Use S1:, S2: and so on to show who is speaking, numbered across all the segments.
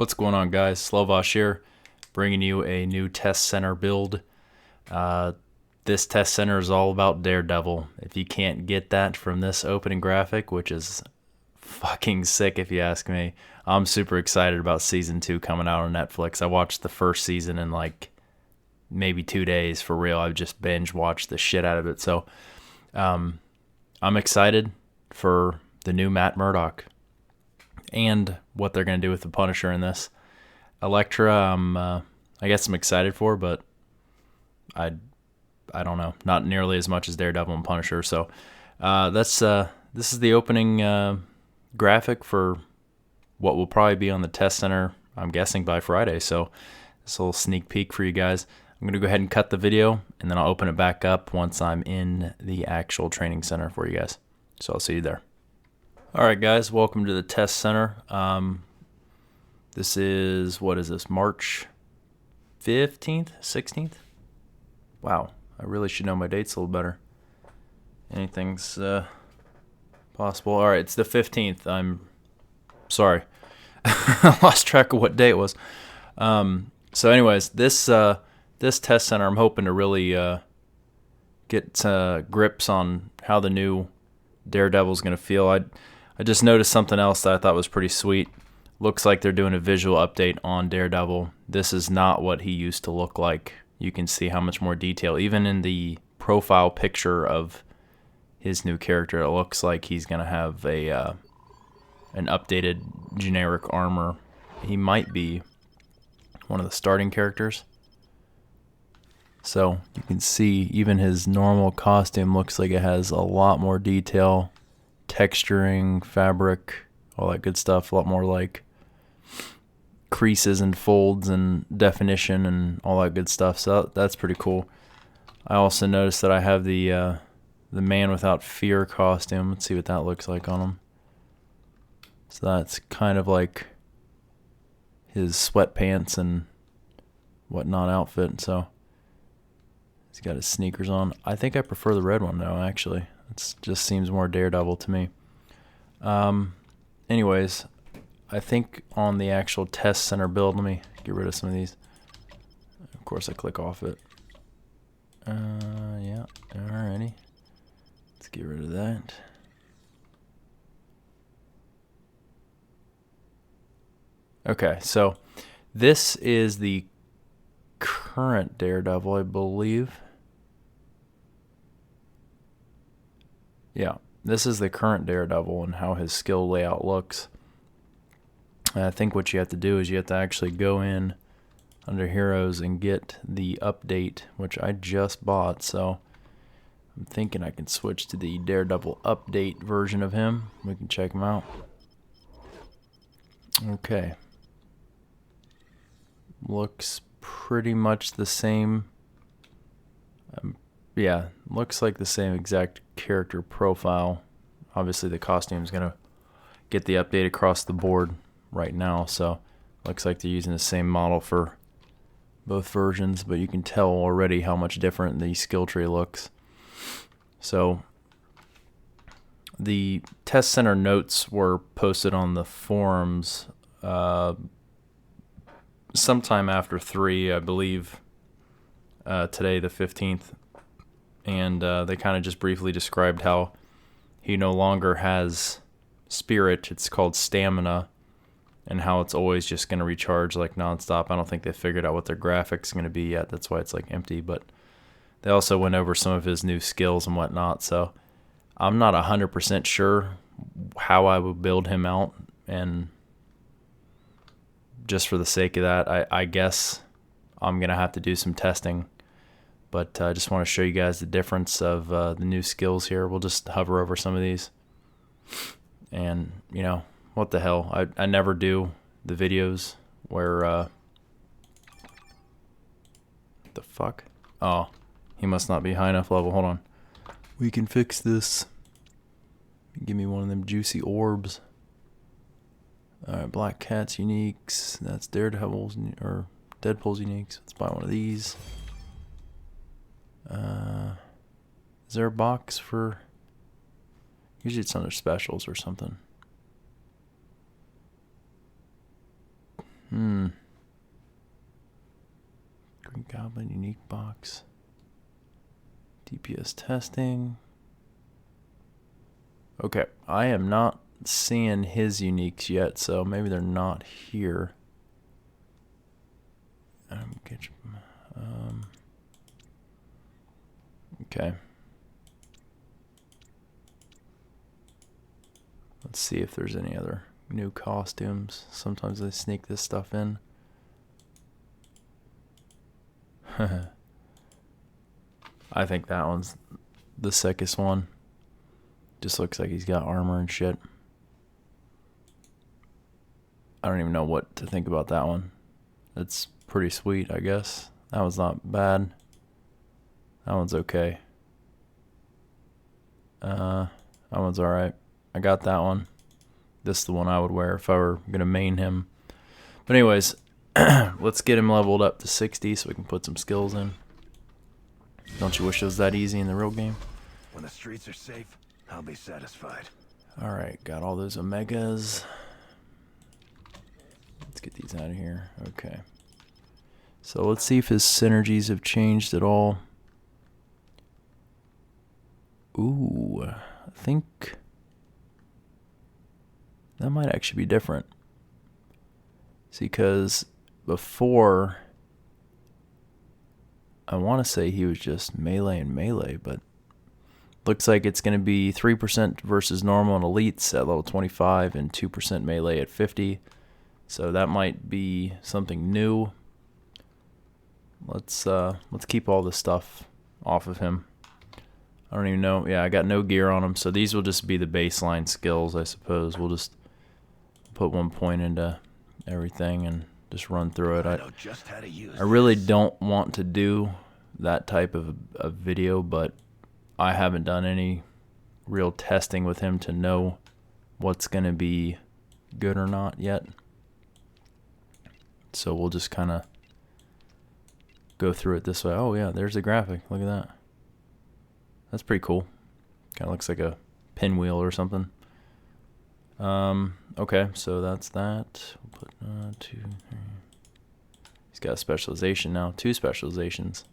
S1: What's going on, guys? Slovash here, bringing you a new test center build. This test center is all about Daredevil. If you can't get that from this opening graphic, which is fucking sick if you ask me, I'm super excited about season 2 coming out on Netflix. I watched the first season in like maybe 2 days for real. I've just binge watched the shit out of it. So I'm excited for the new Matt Murdock and what they're going to do with the Punisher in this. Elektra, I guess I'm excited for, but I don't know, not nearly as much as Daredevil and Punisher. So this is the opening graphic for what will probably be on the test center, I'm guessing by Friday. So this little sneak peek for you guys. I'm going to go ahead and cut the video, and then I'll open it back up once I'm in the actual training center for you guys. So I'll see you there. All right, guys, welcome to the test center. This is, what is this, March 15th, 16th? Wow, I really should know my dates a little better. Anything's possible. All right, it's the 15th. I'm sorry. I lost track of what day it was. So anyways, this test center, I'm hoping to really get grips on how the new Daredevil's going to feel. I just noticed something else that I thought was pretty sweet. Looks like they're doing a visual update on Daredevil. This is not what he used to look like. You can see how much more detail. Even in the profile picture of his new character, it looks like he's going to have an updated generic armor. He might be one of the starting characters. So you can see even his normal costume looks like it has a lot more detail, texturing, fabric, all that good stuff. A lot more like creases and folds and definition and all that good stuff. So that's pretty cool. I also noticed that I have the Man Without Fear costume. Let's see what that looks like on him. So that's kind of like his sweatpants and whatnot outfit. So he's got his sneakers on. I think I prefer the red one though, actually. It just seems more Daredevil to me. Anyways, I think on the actual test center build, let me get rid of some of these. Of course, I click off it. Yeah, alrighty. Let's get rid of that. Okay, so this is the current Daredevil, I believe. Yeah, this is the current Daredevil and how his skill layout looks. And I think what you have to do is you have to actually go in under Heroes and get the update, which I just bought. So I'm thinking I can switch to the Daredevil update version of him. We can check him out. Okay. Looks pretty much the same. Yeah, looks like the same exact character profile. Obviously the costume is going to get the update across the board right now, so looks like they're using the same model for both versions, but you can tell already how much different the skill tree looks. So the test center notes were posted on the forums sometime after 3, I believe, today the 15th, and they kind of just briefly described how he no longer has spirit, it's called stamina, and how it's always just going to recharge like nonstop. I don't think they figured out what their graphics are going to be yet. That's why it's like empty, but they also went over some of his new skills and whatnot, so I'm not 100% sure how I would build him out, and just for the sake of that, I guess I'm going to have to do some testing. But I just want to show you guys the difference of the new skills here. We'll just hover over some of these. And, you know, what the hell? I never do the videos where... what the fuck? Oh, he must not be high enough level. Hold on. We can fix this. Give me one of them juicy orbs. Alright, Black Cat's uniques. That's Daredevil's, or Deadpool's uniques. Let's buy one of these. Is there a box for... Usually it's under specials or something. Green Goblin unique box. DPS testing. Okay, I am not seeing his uniques yet, so maybe they're not here. Okay. Let's see if there's any other new costumes. Sometimes they sneak this stuff in. I think that one's the sickest one. Just looks like he's got armor and shit. I don't even know what to think about that one. It's pretty sweet, I guess. That one's not bad. That one's okay. That one's alright. I got that one. This is the one I would wear if I were going to main him. But anyways, let's get him leveled up to 60 so we can put some skills in. Don't you wish it was that easy in the real game?
S2: When the streets are safe, I'll be satisfied.
S1: Alright, got all those Omegas. Let's get these out of here. Okay. So let's see if his synergies have changed at all. Ooh, I think that might actually be different. See, because before, I want to say he was just melee and melee, but looks like it's going to be 3% versus normal and elites at level 25 and 2% melee at 50. So that might be something new. Let's keep all this stuff off of him. I don't even know. Yeah, I got no gear on him, so these will just be the baseline skills, I suppose. We'll just put 1 point into everything and just run through it. I really don't want to do that type of a video, but I haven't done any real testing with him to know what's going to be good or not yet. So we'll just kind of go through it this way. Oh yeah, there's the graphic. Look at that. That's pretty cool. Kind of looks like a pinwheel or something. Okay, so that's that. We'll put 2, 3. He's got a specialization now. 2 specializations.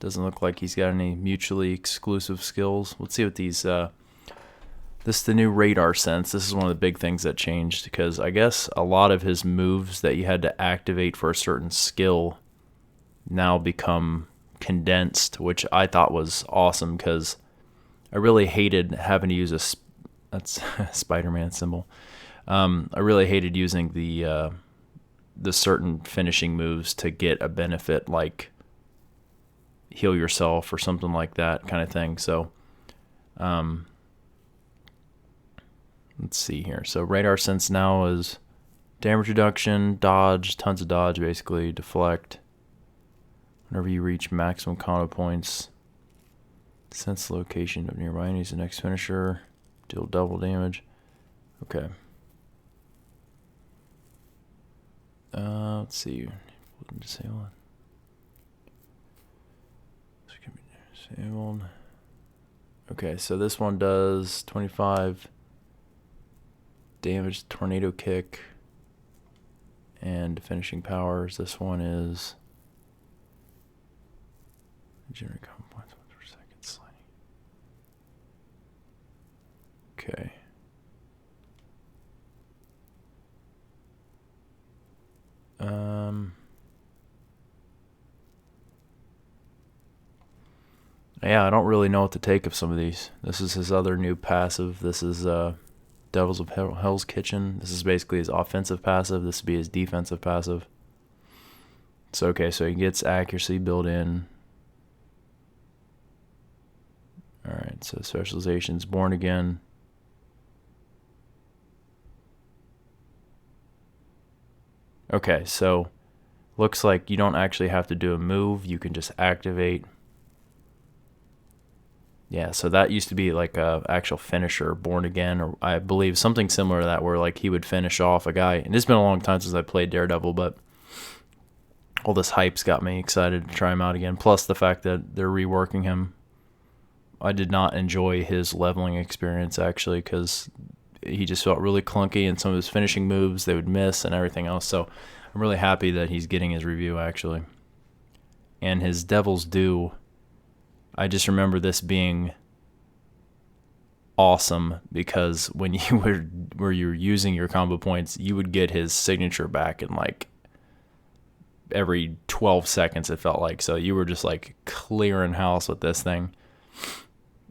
S1: Doesn't look like he's got any mutually exclusive skills. Let's see what these... this is the new radar sense. This is one of the big things that changed, because I guess a lot of his moves that you had to activate for a certain skill now become condensed, which I thought was awesome, because I really hated having to use that's a Spider-Man symbol. I really hated using the certain finishing moves to get a benefit, like heal yourself or something like that kind of thing. So let's see here. So radar sense now is damage reduction, dodge, tons of dodge basically, deflect. Whenever you reach maximum combo points, sense the location of nearby enemies. The next finisher, deal double damage. Okay. Let's see. Disabled. Disabled. Okay, so this one does 25 damage, tornado kick, and finishing powers. This one is generate combo points per second sliding. Okay. Yeah, I don't really know what to take of some of these. This is his other new passive. This is Devils of Hell's Kitchen. This is basically his offensive passive. This would be his defensive passive. So okay, so he gets accuracy built in. Alright, so specializations, born again. Okay, so looks like you don't actually have to do a move. You can just activate. Yeah, so that used to be like a actual finisher, born again, or I believe something similar to that, where like he would finish off a guy. And it's been a long time since I played Daredevil, but all this hype's got me excited to try him out again. Plus the fact that they're reworking him. I did not enjoy his leveling experience, actually, because he just felt really clunky, and some of his finishing moves they would miss and everything else. So I'm really happy that he's getting his review actually. And his Devil's Due, I just remember this being awesome because when you were using your combo points, you would get his signature back in like every 12 seconds it felt like. So you were just like clearing house with this thing.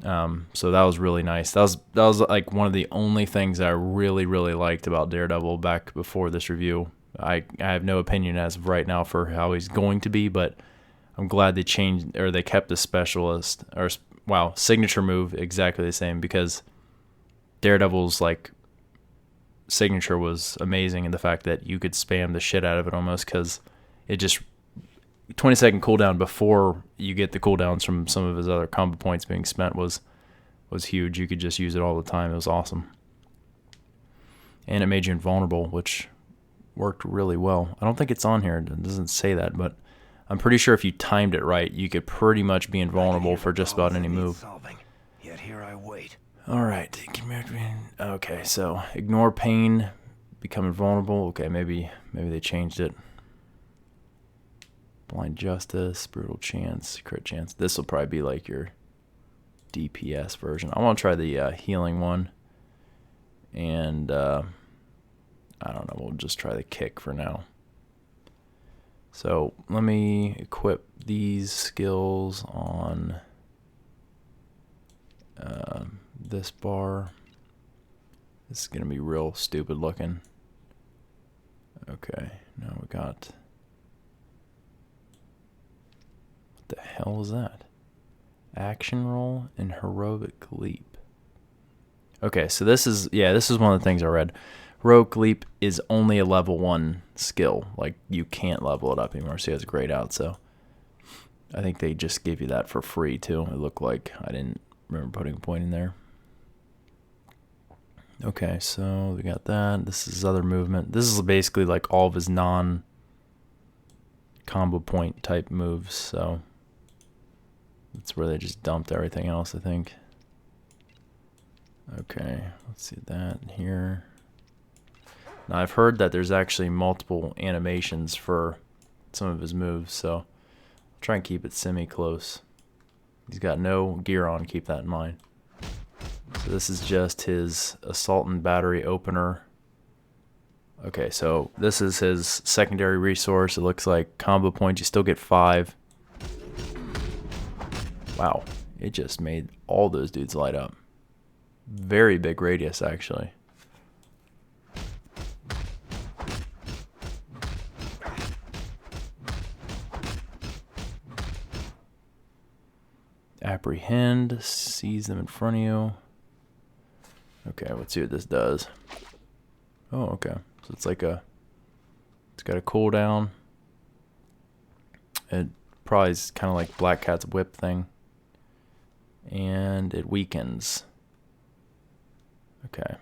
S1: So that was really nice. That was like one of the only things that I really liked about Daredevil back before this review. I have no opinion as of right now for how he's going to be, but I'm glad they changed, or they kept the specialist or signature move exactly the same, because Daredevil's like signature was amazing in the fact that you could spam the shit out of it almost, because it just 20-second cooldown before you get the cooldowns from some of his other combo points being spent was huge. You could just use it all the time. It was awesome. And it made you invulnerable, which worked really well. I don't think it's on here. It doesn't say that, but I'm pretty sure if you timed it right, you could pretty much be invulnerable for just about any move.
S2: Yet here I wait.
S1: All right. Okay, so ignore pain, become invulnerable. Okay, maybe they changed it. Blind Justice, Brutal Chance, Crit Chance. This will probably be like your DPS version. I want to try the healing one. And I don't know, we'll just try the kick for now. So let me equip these skills on this bar. This is going to be real stupid looking. Okay, now we got... What the hell is that? Action roll and heroic leap. Okay, so this is one of the things I read. Heroic leap is only a level 1 skill. Like, you can't level it up anymore, so he has a grayed out. So I think they just gave you that for free too. It looked like, I didn't remember putting a point in there. Okay, so we got that. This is other movement. This is basically like all of his non-combo point type moves. So that's where they just dumped everything else, I think. Okay, let's see that here. Now, I've heard that there's actually multiple animations for some of his moves, so I'll try and keep it semi-close. He's got no gear on, keep that in mind. So this is just his Assault and Battery opener. Okay, so this is his secondary resource. It looks like combo points, you still get 5. Wow, it just made all those dudes light up. Very big radius, actually. Apprehend, seize them in front of you. Okay, let's see what this does. Oh, okay. So it's like it's got a cooldown. It probably is kind of like Black Cat's whip thing. And it weakens. Okay.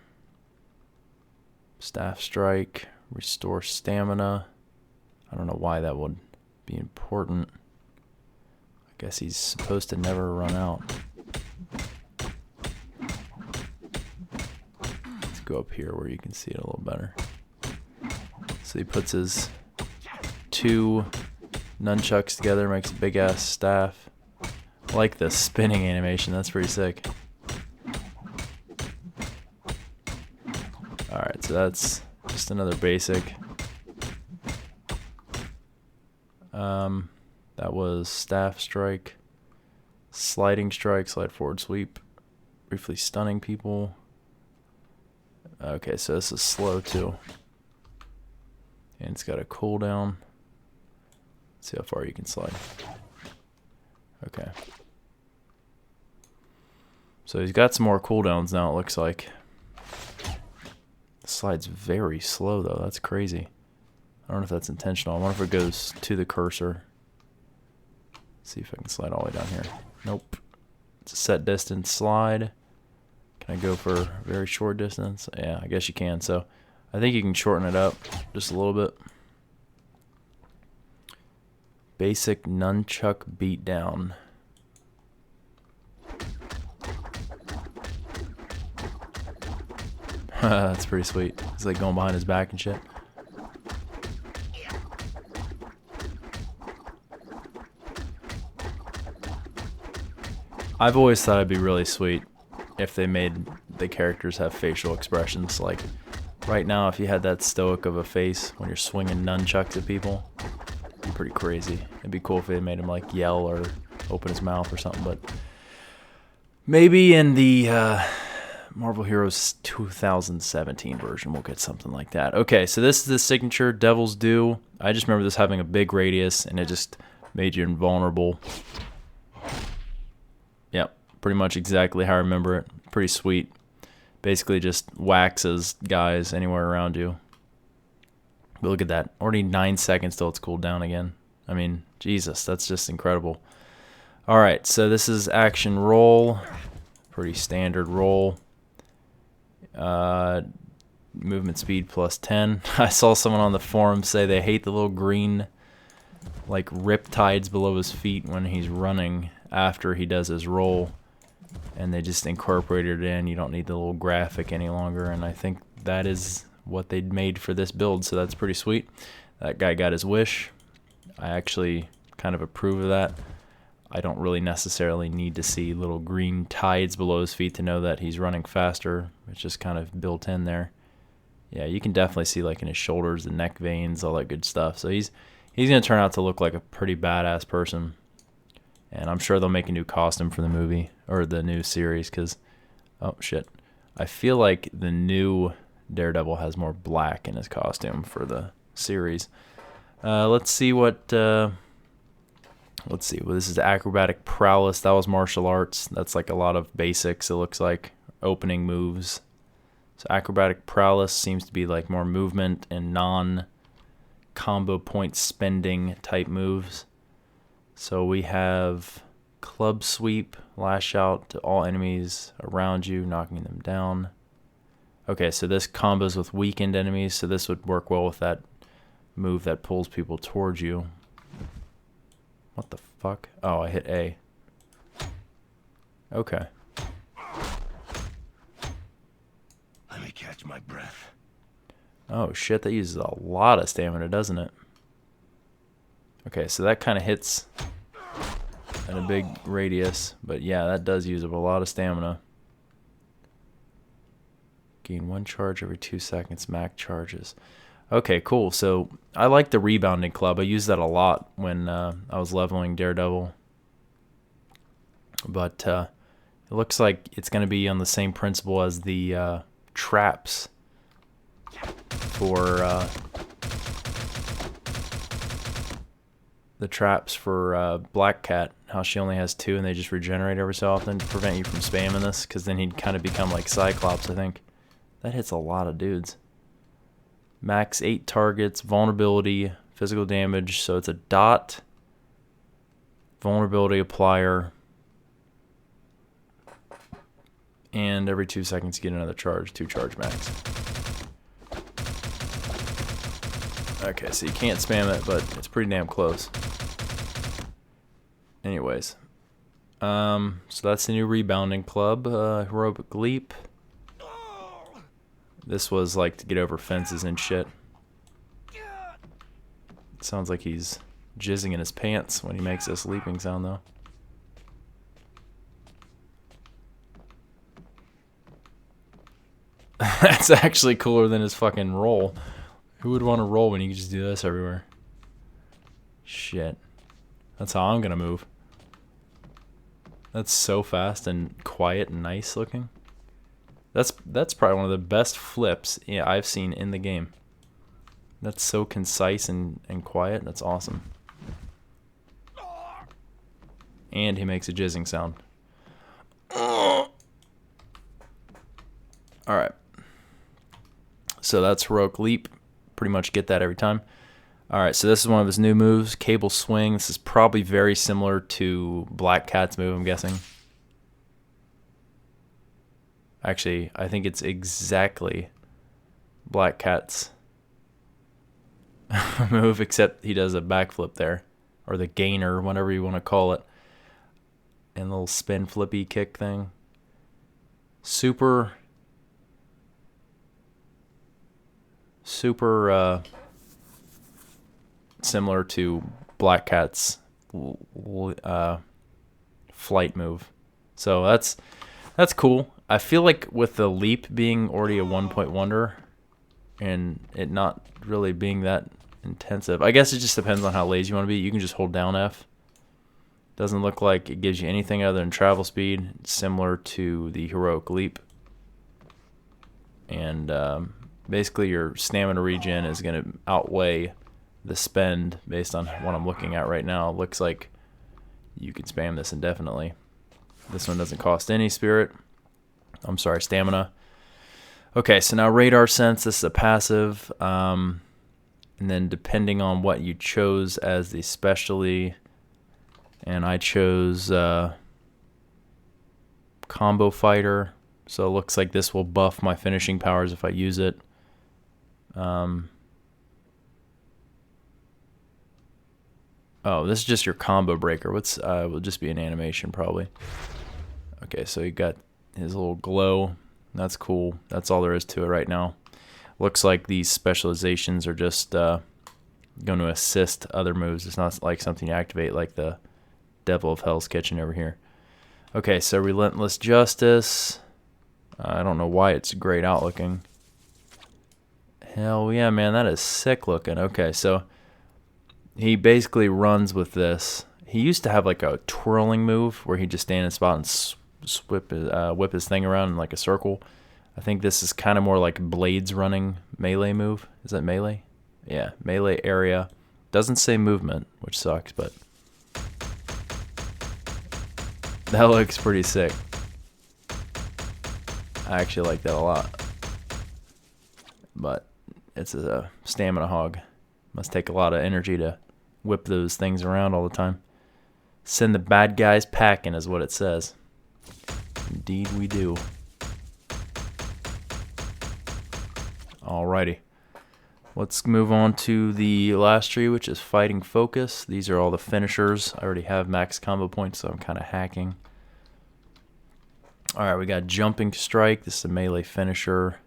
S1: Staff strike, restore stamina. I don't know why that would be important. I guess he's supposed to never run out. Let's go up here where you can see it a little better. So he puts his 2 nunchucks together, makes a big ass staff. I like the spinning animation, that's pretty sick. Alright, so that's just another basic. That was staff strike, sliding strike, slide forward sweep, briefly stunning people. Okay, so this is slow too. And it's got a cooldown. Let's see how far you can slide. Okay. So he's got some more cooldowns now, it looks like. The slide's very slow though, that's crazy. I don't know if that's intentional. I wonder if it goes to the cursor. Let's see if I can slide all the way down here. Nope. It's a set distance slide. Can I go for a very short distance? Yeah, I guess you can. So I think you can shorten it up just a little bit. Basic nunchuck beatdown. That's pretty sweet. He's like going behind his back and shit. I've always thought it'd be really sweet if they made the characters have facial expressions. Like, right now, if you had that stoic of a face when you're swinging nunchucks at people, it'd be pretty crazy. It'd be cool if they made him, like, yell or open his mouth or something, but maybe in the Marvel Heroes 2017 version we'll get something like that. Okay, so this is the signature Devil's Due. I just remember this having a big radius, and it just made you invulnerable. Yep, pretty much exactly how I remember it. Pretty sweet. Basically just waxes guys anywhere around you. But look at that. Already 9 seconds till it's cooled down again. I mean, Jesus, that's just incredible. Alright, so this is action roll. Pretty standard roll. Movement speed plus 10. I saw someone on the forum say they hate the little green, like, riptides below his feet when he's running after he does his roll, and they just incorporated it in. You don't need the little graphic any longer, and I think that is what they made for this build, so that's pretty sweet. That guy got his wish. I actually kind of approve of that. I don't really necessarily need to see little green tides below his feet to know that he's running faster. It's just kind of built in there. Yeah, you can definitely see, like, in his shoulders, the neck veins, all that good stuff. So he's going to turn out to look like a pretty badass person. And I'm sure they'll make a new costume for the movie, or the new series, because, oh, shit. I feel like the new Daredevil has more black in his costume for the series. Let's see what, well, this is acrobatic prowess. That was martial arts. That's like a lot of basics, it looks like, opening moves. So acrobatic prowess seems to be like more movement and non-combo point spending type moves. So we have club sweep, lash out to all enemies around you, knocking them down. Okay, so this combos with weakened enemies, so this would work well with that move that pulls people towards you. What the fuck? Oh, I hit A. Okay.
S2: Let me catch my breath.
S1: Oh shit, that uses a lot of stamina, doesn't it? Okay, so that kind of hits at a big radius, but yeah, that does use up a lot of stamina. Gain 1 charge every 2 seconds, max charges. Okay, cool. So I like the rebounding club. I used that a lot when I was leveling Daredevil. But it looks like it's going to be on the same principle as the traps for Black Cat. How she only has 2 and they just regenerate every so often to prevent you from spamming this, because then he'd kind of become like Cyclops, I think. That hits a lot of dudes. Max 8 targets, vulnerability, physical damage. So it's a dot, vulnerability applier, and every 2 seconds you get another charge, 2 charge max. Okay, so you can't spam it, but it's pretty damn close. Anyways, so that's the new rebounding club, heroic leap. This was like to get over fences and shit. It sounds like he's jizzing in his pants when he makes this leaping sound, though. That's actually cooler than his fucking roll. Who would want to roll when you can just do this everywhere? Shit. That's how I'm gonna move. That's so fast and quiet and nice looking. That's probably one of the best flips I've seen in the game. That's so concise and quiet. That's awesome. And he makes a jizzing sound. Alright. So that's heroic leap. Pretty much get that every time. Alright, so this is one of his new moves, cable swing. This is probably very similar to Black Cat's move, I'm guessing. Actually, I think it's exactly Black Cat's move, except he does a backflip there. Or the gainer, whatever you want to call it. And a little spin flippy kick thing. Super super similar to Black Cat's flight move. So that's cool. I feel like with the leap being already a 1-point wonder and it not really being that intensive, I guess it just depends on how lazy you want to be. You can just hold down F. Doesn't look like it gives you anything other than travel speed. It's similar to the heroic leap. And basically your stamina regen is going to outweigh the spend based on what I'm looking at right now. It looks like you can spam this indefinitely. This one doesn't cost any spirit. I'm sorry, stamina. Okay, so now radar sense. This is a passive. And then depending on what you chose as the specialty, and I chose combo fighter. So it looks like this will buff my finishing powers if I use it. Oh, this is just your combo breaker. What's will just be an animation probably. Okay, so you got his little glow. That's cool. That's all there is to it right now. Looks like these specializations are just going to assist other moves. It's not like something you activate like the Devil of Hell's Kitchen over here. Okay, so Relentless Justice. I don't know why it's grayed out looking. Hell yeah, man, that is sick looking. Okay, so he basically runs with this. He used to have like a twirling move where he'd just stand in a spot and whip his thing around in like a circle. I think this is kind of more like Blade's running melee move. Is that melee? Yeah, melee area. Doesn't say movement, which sucks, but that looks pretty sick. I actually like that a lot. But it's a stamina hog. Must take a lot of energy to whip those things around all the time. Send the bad guys packing is what it says. Indeed we do. Alrighty. Let's move on to the last tree, which is Fighting Focus. These are all the finishers. I already have max combo points, so I'm kind of hacking. Alright, we got Jumping Strike. This is a melee finisher.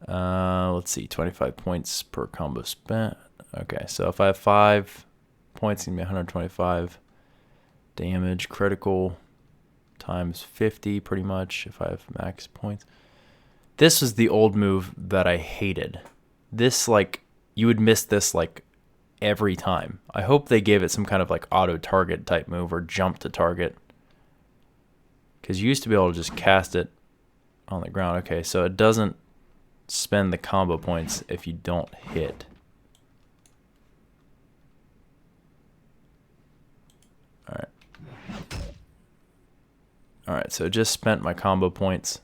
S1: Let's see, 25 points per combo spent. Okay, so if I have 5 points, it's going to be 125 damage. Critical times 50, pretty much, if I have max points. This was the old move that I hated. This, like, you would miss this, like, every time. I hope they gave it some kind of, like, auto-target type move or jump to target. Because you used to be able to just cast it on the ground. Okay, so it doesn't spend the combo points if you don't hit. Alright, so it just spent my combo points.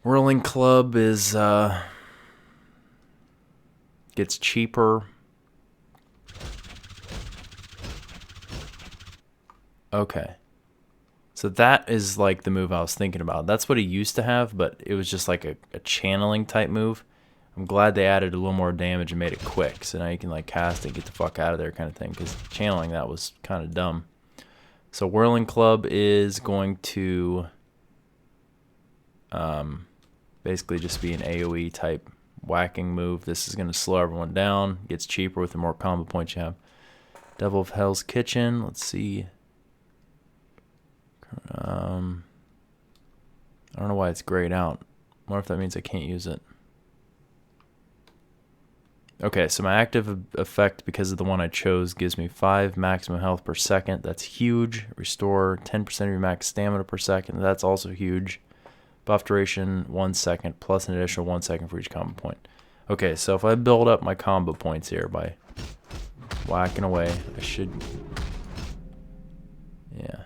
S1: Whirling Club is gets cheaper. Okay. So that is like the move I was thinking about. That's what he used to have, but it was just like a channeling type move. I'm glad they added a little more damage and made it quick. So now you can like cast it, get the fuck out of there kind of thing. Because channeling that was kind of dumb. So Whirling Club is going to basically just be an AoE type whacking move. This is going to slow everyone down. Gets cheaper with the more combo points you have. Devil of Hell's Kitchen. Let's see. I don't know why it's grayed out. I wonder if that means I can't use it. Okay, so my active effect, because of the one I chose, gives me 5 maximum health per second. That's huge. Restore 10% of your max stamina per second. That's also huge. Buff duration 1 second, plus an additional 1 second for each combo point. Okay, so if I build up my combo points here by whacking away, I should... Yeah.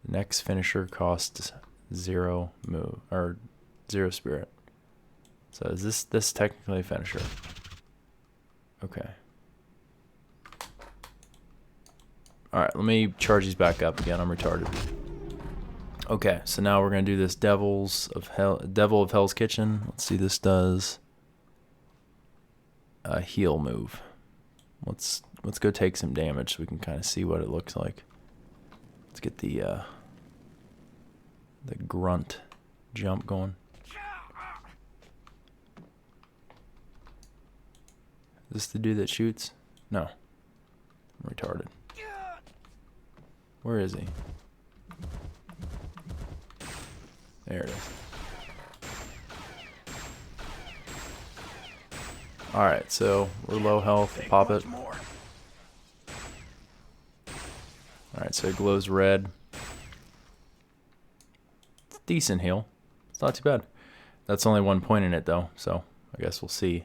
S1: Next finisher costs 0 move, or 0 spirit. So is this technically a finisher? Okay. Alright, let me charge these back up again. I'm retarded. Okay, so now we're gonna do this Devil of Hell's Kitchen. Let's see, this does a heal move. Let's go take some damage so we can kind of see what it looks like. Let's get the grunt jump going. Is this the dude that shoots? No. I'm retarded. Where is he? There it is. Alright, so we're low health. Pop it. Alright, so it glows red. Decent heal. It's not too bad. That's only 1 point in it though, so I guess we'll see.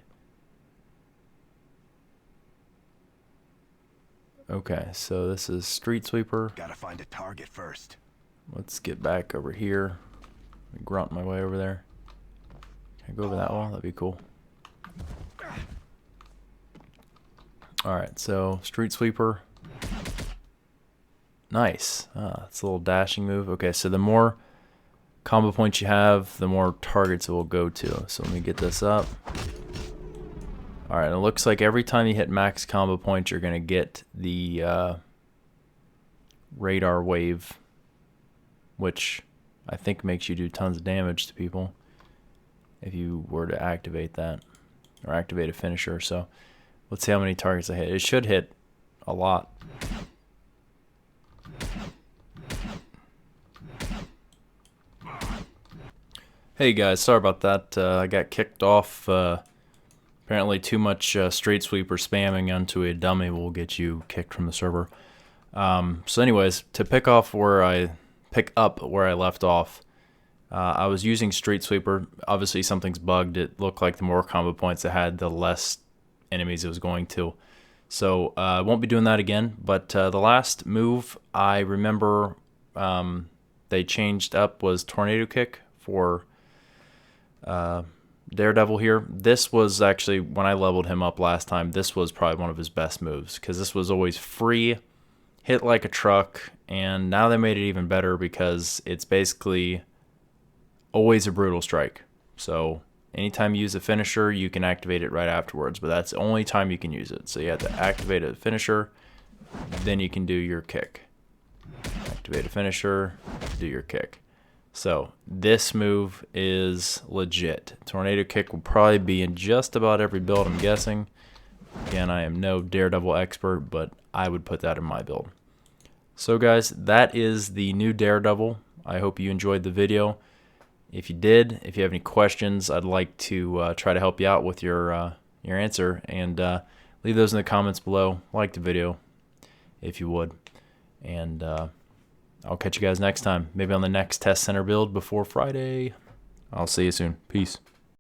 S1: Okay, so this is Street Sweeper.
S2: Gotta find a target first.
S1: Let's get back over here. Grunt my way over there. Can I go over that wall? That'd be cool. Alright, so Street Sweeper. Nice. It's a little dashing move. Okay, so the more combo points you have, the more targets it will go to. So let me get this up. Alright, it looks like every time you hit max combo points, you're going to get the radar wave, which I think makes you do tons of damage to people if you were to activate that, or activate a finisher. So let's see how many targets I hit. It should hit a lot. Hey guys, sorry about that. I got kicked off. Apparently too much Street Sweeper spamming onto a dummy will get you kicked from the server. So anyways, to pick up where I left off, I was using Street Sweeper. Obviously something's bugged. It looked like the more combo points it had, the less enemies it was going to. So I won't be doing that again, but the last move I remember they changed up was Tornado Kick for Daredevil here. This was actually, when I leveled him up last time, this was probably one of his best moves, because this was always free, hit like a truck, and now they made it even better because it's basically always a brutal strike. So anytime you use a finisher, you can activate it right afterwards, but that's the only time you can use it. So you have to activate a finisher, then you can do your kick. Activate a finisher, do your kick. So this move is legit. Tornado Kick will probably be in just about every build, I'm guessing. Again, I am no Daredevil expert, but I would put that in my build. So guys, that is the new Daredevil. I hope you enjoyed the video. If you did, if you have any questions, I'd like to try to help you out with your answer, and leave those in the comments below. Like the video if you would, and I'll catch you guys next time, maybe on the next test center build before Friday. I'll see you soon. Peace.